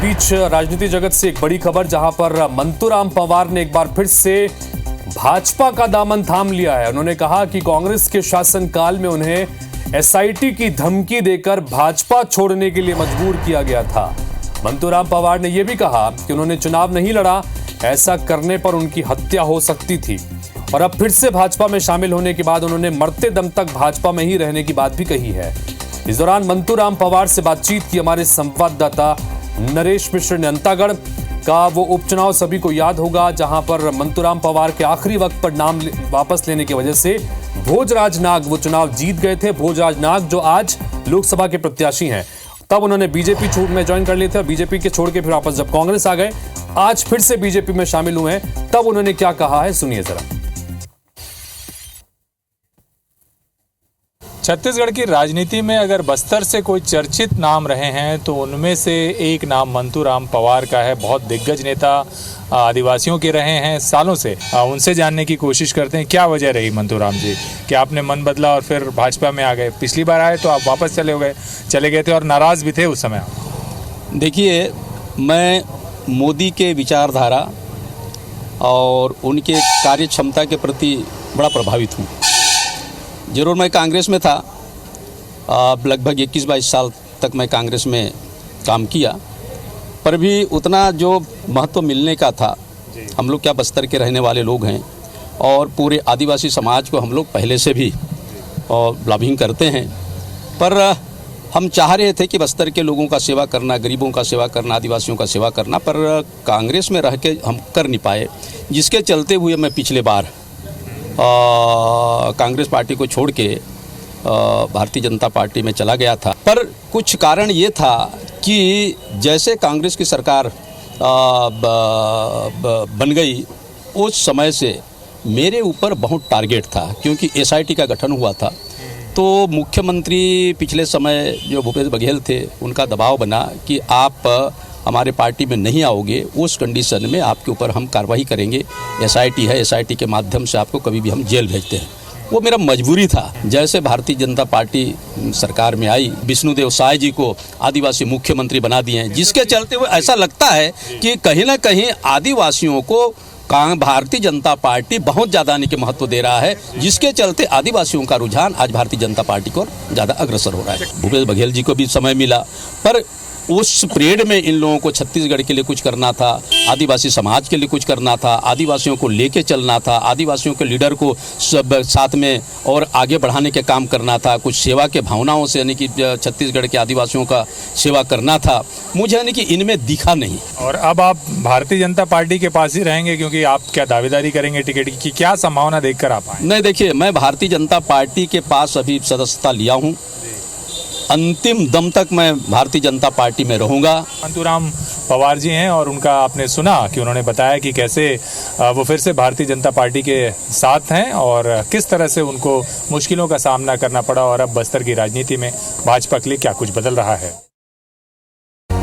बीच राजनीति जगत से एक बड़ी खबर, जहां पर मंतूराम पवार ने एक बार फिर से भाजपा का दामन थाम लिया है। उन्होंने कहा कि कांग्रेस के शासनकाल में उन्हें एसआईटी की धमकी देकर भाजपा छोड़ने के लिए मजबूर किया गया था। मंतूराम पवार ने यह भी कहा कि उन्होंने चुनाव नहीं लड़ा, ऐसा करने पर उनकी हत्या हो सकती थी। और अब फिर से भाजपा में शामिल होने के बाद उन्होंने मरते दम तक भाजपा में ही रहने की बात भी कही है। इस दौरान मंतूराम पवार से बातचीत की हमारे संवाददाता नरेश मिश्र ने। अंतागढ़ का वो उपचुनाव सभी को याद होगा, जहां पर मंतूराम पवार के आखिरी वक्त पर नाम वापस लेने की वजह से भोजराज नाग वो चुनाव जीत गए थे। भोजराज नाग जो आज लोकसभा के प्रत्याशी हैं, तब उन्होंने बीजेपी छूट में ज्वाइन कर लिए थे और बीजेपी के छोड़ के फिर वापस जब कांग्रेस आ गए, आज फिर से बीजेपी में शामिल हुए हैं। तब उन्होंने क्या कहा है, सुनिए जरा। छत्तीसगढ़ की राजनीति में अगर बस्तर से कोई चर्चित नाम रहे हैं तो उनमें से एक नाम मंतूराम पवार का है। बहुत दिग्गज नेता आदिवासियों के रहे हैं सालों से। उनसे जानने की कोशिश करते हैं क्या वजह रही मंतूराम जी कि आपने मन बदला और फिर भाजपा में आ गए। पिछली बार आए तो आप वापस चले गए थे और नाराज भी थे उस समय। देखिए, मैं मोदी के विचारधारा और उनके कार्य क्षमता के प्रति बड़ा प्रभावित हूँ। जरूर मैं कांग्रेस में था, लगभग 21-22 साल तक मैं कांग्रेस में काम किया, पर भी उतना जो महत्व मिलने का था, हम लोग क्या बस्तर के रहने वाले लोग हैं और पूरे आदिवासी समाज को हम लोग पहले से भी लॉबिंग करते हैं, पर हम चाह रहे थे कि बस्तर के लोगों का सेवा करना, गरीबों का सेवा करना, आदिवासियों का सेवा करना, पर कांग्रेस में रह के हम कर नहीं पाए, जिसके चलते हुए मैं पिछले बार कांग्रेस पार्टी को छोड़ के भारतीय जनता पार्टी में चला गया था। पर कुछ कारण ये था कि जैसे कांग्रेस की सरकार बन गई, उस समय से मेरे ऊपर बहुत टारगेट था, क्योंकि एसआईटी का गठन हुआ था। तो मुख्यमंत्री पिछले समय जो भूपेश बघेल थे, उनका दबाव बना कि आप हमारे पार्टी में नहीं आओगे, उस कंडीशन में आपके ऊपर हम कार्रवाई करेंगे। एसआईटी है, एसआईटी के माध्यम से आपको कभी भी हम जेल भेजते हैं। वो मेरा मजबूरी था। जैसे भारतीय जनता पार्टी सरकार में आई, विष्णुदेव साय जी को आदिवासी मुख्यमंत्री बना दिए हैं, जिसके चलते हुए ऐसा लगता है कि कहीं ना कहीं आदिवासियों को भारतीय जनता पार्टी बहुत ज़्यादा महत्व दे रहा है, जिसके चलते आदिवासियों का रुझान आज भारतीय जनता पार्टी को ज़्यादा अग्रसर हो रहा है। भूपेश बघेल जी को भी समय मिला, पर उस पीरियड में इन लोगों को छत्तीसगढ़ के लिए कुछ करना था, आदिवासी समाज के लिए कुछ करना था, आदिवासियों को लेके चलना था, आदिवासियों के लीडर को सब साथ में और आगे बढ़ाने के काम करना था, कुछ सेवा के भावनाओं से यानी कि छत्तीसगढ़ के आदिवासियों का सेवा करना था। मुझे यानी कि इनमें दिखा नहीं। और अब आप भारतीय जनता पार्टी के पास ही रहेंगे, क्योंकि आप क्या दावेदारी करेंगे टिकट की, क्या संभावना देखकर आप आए? नहीं, देखिए, मैं भारतीय जनता पार्टी के पास अभी सदस्यता लिया हूँ। अंतिम दम तक मैं भारतीय जनता पार्टी में रहूंगा। मंतूराम पवार जी हैं और उनका आपने सुना कि उन्होंने बताया कि कैसे वो फिर से भारतीय जनता पार्टी के साथ हैं और किस तरह से उनको मुश्किलों का सामना करना पड़ा और अब बस्तर की राजनीति में भाजपा के लिए क्या कुछ बदल रहा है।